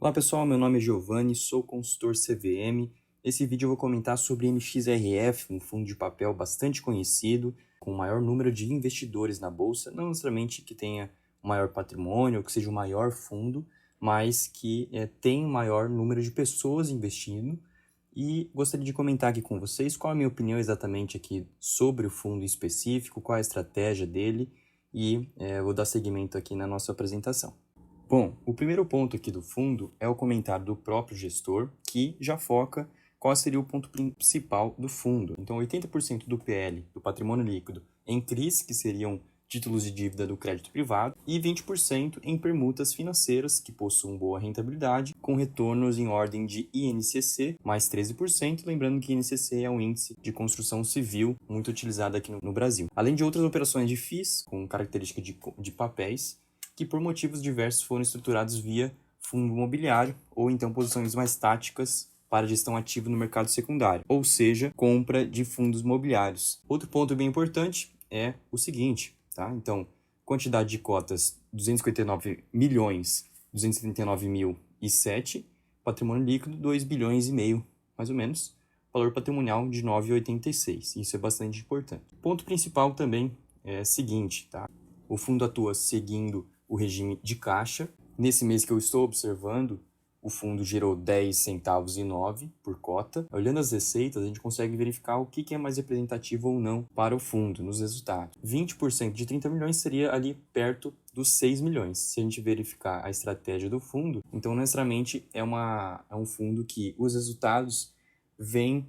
Olá pessoal, meu nome é Giovanni, sou consultor CVM. Nesse vídeo eu vou comentar sobre MXRF, um fundo de papel bastante conhecido, com o maior número de investidores na bolsa, não necessariamente que tenha o maior patrimônio ou que seja o maior fundo, mas que tem o maior número de pessoas investindo. E gostaria de comentar aqui com vocês qual a minha opinião exatamente aqui sobre o fundo em específico, qual a estratégia dele e vou dar seguimento aqui na nossa apresentação. Bom, o primeiro ponto aqui do fundo é o comentário do próprio gestor, que já foca qual seria o ponto principal do fundo. Então, 80% do PL, do patrimônio líquido, em CRIs, que seriam títulos de dívida do crédito privado, e 20% em permutas financeiras, que possuem boa rentabilidade, com retornos em ordem de INCC, mais 13%, lembrando que INCC é um índice de construção civil muito utilizado aqui no Brasil. Além de outras operações de FIIs, com característica de papéis, que por motivos diversos foram estruturados via fundo imobiliário ou então posições mais táticas para gestão ativa no mercado secundário, ou seja, compra de fundos imobiliários. Outro ponto bem importante é o seguinte, tá? Então, quantidade de cotas 259 milhões, 279.007, patrimônio líquido 2 bilhões e meio, mais ou menos, valor patrimonial de 9,86. Isso é bastante importante. Ponto principal também é o seguinte, tá? O fundo atua seguindo o regime de caixa. Nesse mês que eu estou observando, o fundo gerou 10 centavos e 9 por cota. Olhando as receitas, a gente consegue verificar o que é mais representativo ou não para o fundo nos resultados. 20% de 30 milhões seria ali perto dos 6 milhões. Se a gente verificar a estratégia do fundo, então necessariamente é um fundo que os resultados vêm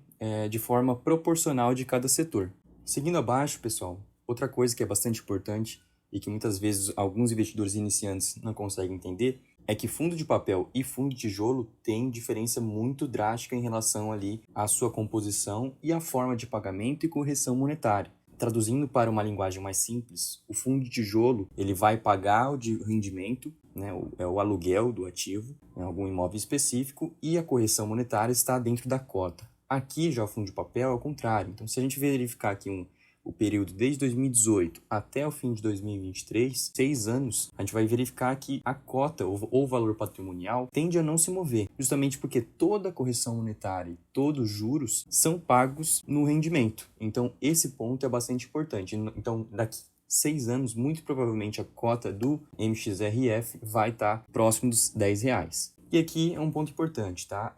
de forma proporcional de cada setor. Seguindo abaixo, pessoal, outra coisa que é bastante importante e que muitas vezes alguns investidores iniciantes não conseguem entender, é que fundo de papel e fundo de tijolo têm diferença muito drástica em relação ali à sua composição e à forma de pagamento e correção monetária. Traduzindo para uma linguagem mais simples, o fundo de tijolo ele vai pagar o de rendimento, né, o aluguel do ativo, em algum imóvel específico, e a correção monetária está dentro da cota. Aqui já o fundo de papel é o contrário. Então, se a gente verificar aqui o período desde 2018 até o fim de 2023, 6 anos, a gente vai verificar que a cota ou valor patrimonial tende a não se mover, justamente porque toda a correção monetária e todos os juros são pagos no rendimento. Então, esse ponto é bastante importante. Então, daqui 6 anos, muito provavelmente a cota do MXRF vai estar próximo dos R$10. E aqui é um ponto importante, tá?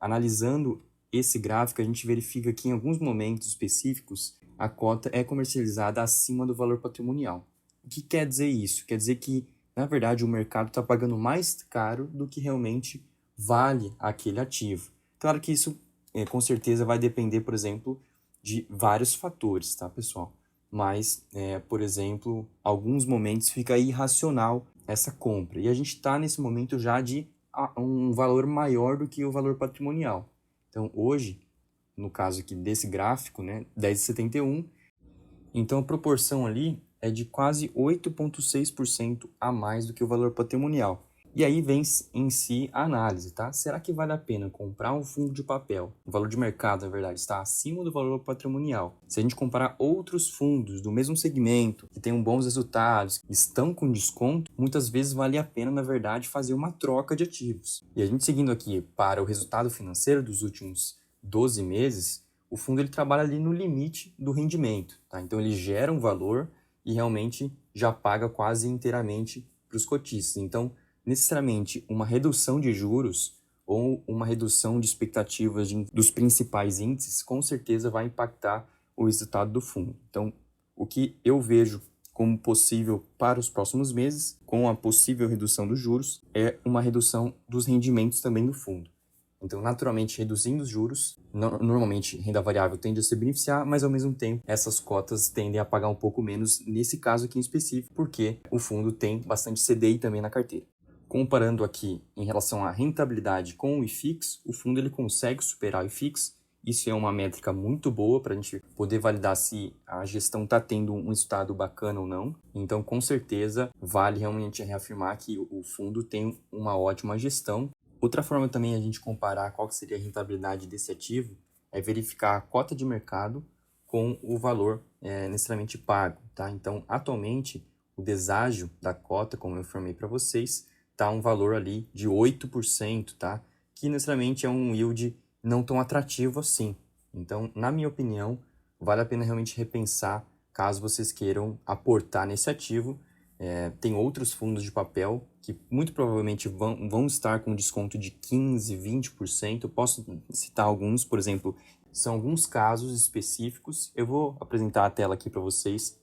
Analisando esse gráfico, a gente verifica que em alguns momentos específicos a cota é comercializada acima do valor patrimonial. O que quer dizer isso? Quer dizer que, na verdade, o mercado está pagando mais caro do que realmente vale aquele ativo. Claro que isso, com certeza, vai depender, por exemplo, de vários fatores, tá, pessoal? Mas, por exemplo, alguns momentos fica irracional essa compra. E a gente está nesse momento já de um valor maior do que o valor patrimonial. Então, hoje, no caso aqui desse gráfico, né, 10,71, então a proporção ali é de quase 8,6% a mais do que o valor patrimonial. E aí vem em si a análise, tá? Será que vale a pena comprar um fundo de papel? O valor de mercado, na verdade, está acima do valor patrimonial. Se a gente comparar outros fundos do mesmo segmento, que tenham bons resultados, estão com desconto, muitas vezes vale a pena, na verdade, fazer uma troca de ativos. E a gente seguindo aqui para o resultado financeiro dos últimos 12 meses, o fundo ele trabalha ali no limite do rendimento, tá? Então ele gera um valor e realmente já paga quase inteiramente para os cotistas. Então, necessariamente uma redução de juros ou uma redução de expectativas dos principais índices com certeza vai impactar o resultado do fundo. Então, o que eu vejo como possível para os próximos meses, com a possível redução dos juros, é uma redução dos rendimentos também do fundo. Então, naturalmente, reduzindo os juros, normalmente renda variável tende a se beneficiar, mas ao mesmo tempo essas cotas tendem a pagar um pouco menos nesse caso aqui em específico, porque o fundo tem bastante CDI também na carteira. Comparando aqui em relação à rentabilidade com o IFIX, o fundo ele consegue superar o IFIX. Isso é uma métrica muito boa para a gente poder validar se a gestão está tendo um resultado bacana ou não. Então, com certeza, vale realmente reafirmar que o fundo tem uma ótima gestão. Outra forma também a gente comparar qual seria a rentabilidade desse ativo é verificar a cota de mercado com o valor necessariamente pago, tá? Então, atualmente, o deságio da cota, como eu informei para vocês, tá um valor ali de 8%, tá? Que necessariamente é um yield não tão atrativo assim. Então, na minha opinião, vale a pena realmente repensar caso vocês queiram aportar nesse ativo. Tem outros fundos de papel que muito provavelmente vão estar com desconto de 15%, 20%. Eu posso citar alguns, por exemplo, são alguns casos específicos. Eu vou apresentar a tela aqui para vocês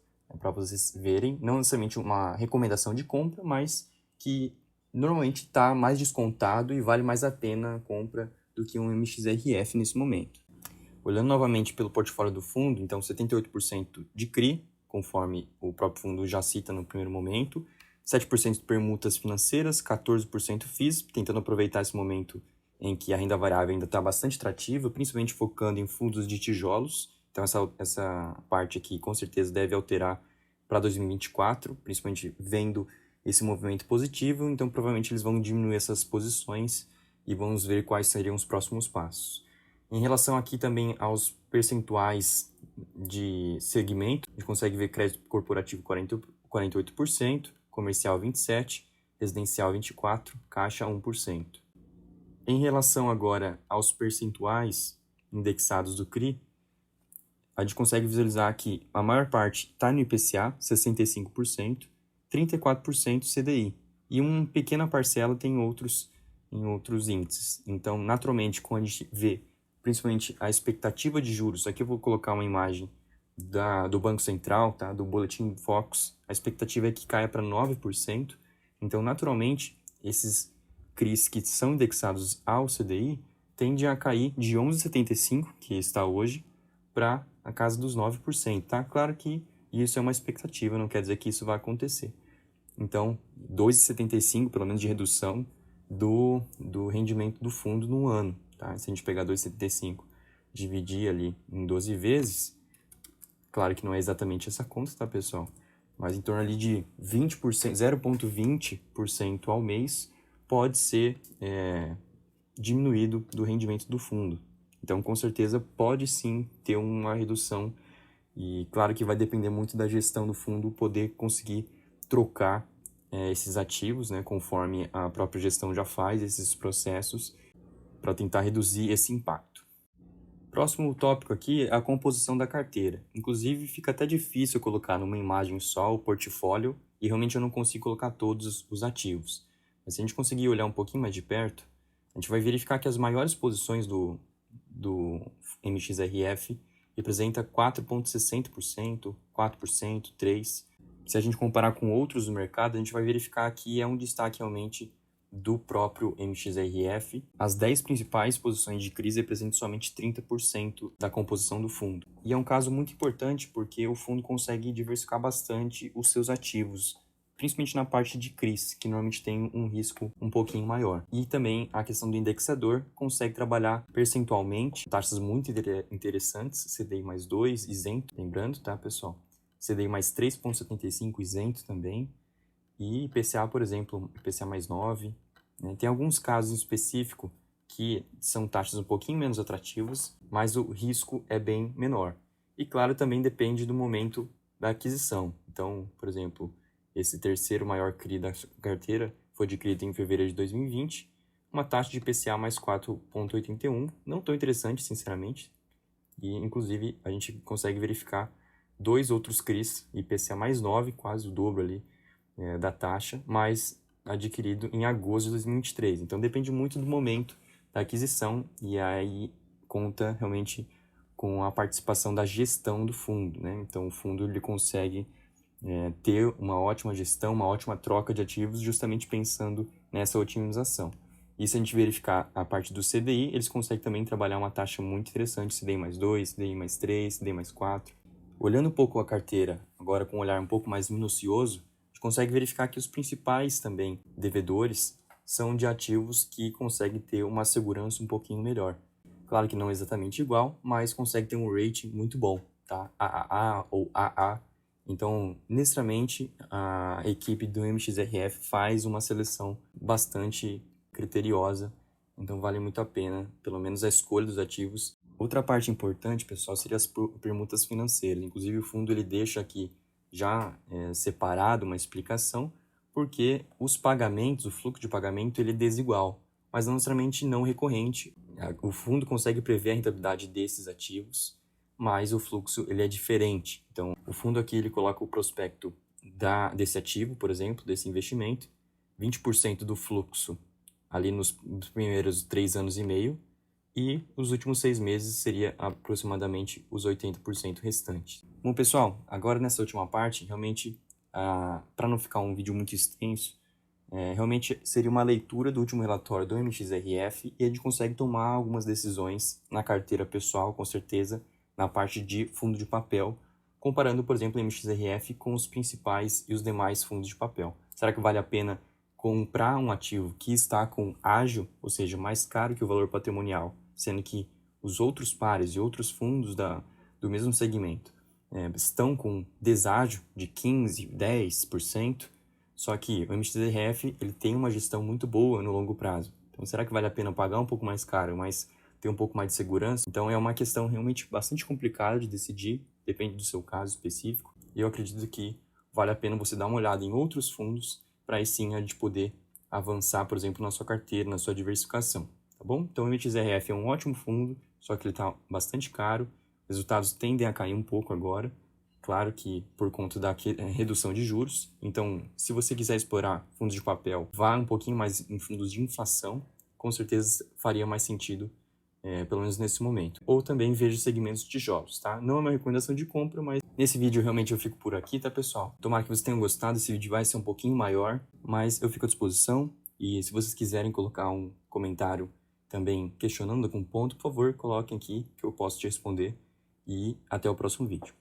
verem. Não necessariamente uma recomendação de compra, mas que normalmente está mais descontado e vale mais a pena a compra do que um MXRF nesse momento. Olhando novamente pelo portfólio do fundo, então 78% de CRI, conforme o próprio fundo já cita no primeiro momento, 7% de permutas financeiras, 14% FIIs, tentando aproveitar esse momento em que a renda variável ainda está bastante atrativa, principalmente focando em fundos de tijolos. Então essa parte aqui com certeza deve alterar para 2024, principalmente vendo esse movimento positivo, então provavelmente eles vão diminuir essas posições e vamos ver quais seriam os próximos passos. Em relação aqui também aos percentuais de segmento, a gente consegue ver crédito corporativo 48%, comercial 27%, residencial 24%, caixa 1%. Em relação agora aos percentuais indexados do CRI, a gente consegue visualizar que a maior parte está no IPCA, 65%, 34% CDI, e uma pequena parcela tem em outros índices. Então, naturalmente, quando a gente vê principalmente a expectativa de juros, aqui eu vou colocar uma imagem do Banco Central, tá? Do Boletim Focus, a expectativa é que caia para 9%. Então, naturalmente, esses CRIs que são indexados ao CDI tendem a cair de 11,75%, que está hoje, para a casa dos 9%, tá? Claro que isso é uma expectativa, não quer dizer que isso vai acontecer. Então, 2,75% pelo menos de redução do rendimento do fundo no ano, tá? Se a gente pegar 2,75, dividir ali em 12 vezes, claro que não é exatamente essa conta, tá, pessoal? Mas em torno ali de 20%, 0,20% ao mês pode ser diminuído do rendimento do fundo. Então, com certeza, pode sim ter uma redução e claro que vai depender muito da gestão do fundo poder conseguir trocar esses ativos, né, conforme a própria gestão já faz esses processos para tentar reduzir esse impacto. Próximo tópico aqui é a composição da carteira. Inclusive, fica até difícil colocar numa imagem só o portfólio e realmente eu não consigo colocar todos os ativos. Mas se a gente conseguir olhar um pouquinho mais de perto, a gente vai verificar que as maiores posições do MXRF representa 4,60%, 4%, 3%. Se a gente comparar com outros do mercado, a gente vai verificar que é um destaque realmente do próprio MXRF. As 10 principais posições de crise representam somente 30% da composição do fundo. E é um caso muito importante porque o fundo consegue diversificar bastante os seus ativos, principalmente na parte de CRIs, que normalmente tem um risco um pouquinho maior. E também a questão do indexador consegue trabalhar percentualmente, taxas muito interessantes, CDI mais 2, isento, lembrando, tá, pessoal? CDI mais 3,75, isento também. E IPCA, por exemplo, IPCA mais 9. Né? Tem alguns casos em específico que são taxas um pouquinho menos atrativas, mas o risco é bem menor. E, claro, também depende do momento da aquisição. Então, por exemplo, esse terceiro maior CRI da carteira foi adquirido em fevereiro de 2020, uma taxa de IPCA mais 4,81, não tão interessante, sinceramente. E, inclusive, a gente consegue verificar dois outros CRIs, IPCA mais 9, quase o dobro ali da taxa, mas adquirido em agosto de 2023. Então, depende muito do momento da aquisição e aí conta realmente com a participação da gestão do fundo, né? Então, o fundo ele consegue ter uma ótima gestão, uma ótima troca de ativos, justamente pensando nessa otimização. E se a gente verificar a parte do CDI, eles conseguem também trabalhar uma taxa muito interessante, CDI mais 2, CDI mais 3, CDI mais 4. Olhando um pouco a carteira, agora com um olhar um pouco mais minucioso, a gente consegue verificar que os principais também devedores são de ativos que conseguem ter uma segurança um pouquinho melhor. Claro que não exatamente igual, mas consegue ter um rating muito bom, tá? AAA ou AA. Então, necessariamente, a equipe do MXRF faz uma seleção bastante criteriosa, então vale muito a pena, pelo menos a escolha dos ativos. Outra parte importante, pessoal, seria as permutas financeiras. Inclusive, o fundo ele deixa aqui já separado uma explicação, porque os pagamentos, o fluxo de pagamento, ele é desigual, mas não necessariamente não recorrente. O fundo consegue prever a rentabilidade desses ativos, mas o fluxo ele é diferente. Então, o fundo aqui ele coloca o prospecto desse ativo, por exemplo, desse investimento, 20% do fluxo ali nos primeiros 3 anos e meio, e os últimos 6 meses seria aproximadamente os 80% restantes. Bom, pessoal, agora nessa última parte, realmente, para não ficar um vídeo muito extenso, realmente seria uma leitura do último relatório do MXRF e a gente consegue tomar algumas decisões na carteira pessoal, com certeza, na parte de fundo de papel, comparando, por exemplo, o MXRF com os principais e os demais fundos de papel. Será que vale a pena comprar um ativo que está com ágio, ou seja, mais caro que o valor patrimonial, sendo que os outros pares e outros fundos do mesmo segmento estão com deságio de 15%, 10%, só que o MXRF ele tem uma gestão muito boa no longo prazo. Então, será que vale a pena pagar um pouco mais caro, mas ter um pouco mais de segurança? Então, é uma questão realmente bastante complicada de decidir, depende do seu caso específico. E eu acredito que vale a pena você dar uma olhada em outros fundos para aí sim a gente poder avançar, por exemplo, na sua carteira, na sua diversificação, tá bom? Então, o MXRF é um ótimo fundo, só que ele está bastante caro, os resultados tendem a cair um pouco agora, claro que por conta da redução de juros. Então, se você quiser explorar fundos de papel, vá um pouquinho mais em fundos de inflação, com certeza faria mais sentido, pelo menos nesse momento. Ou também veja segmentos de tijolos, tá? Não é uma recomendação de compra, mas nesse vídeo realmente eu fico por aqui, tá, pessoal? Tomara que vocês tenham gostado, esse vídeo vai ser um pouquinho maior, mas eu fico à disposição. E se vocês quiserem colocar um comentário também questionando algum ponto, por favor, coloquem aqui que eu posso te responder. E até o próximo vídeo.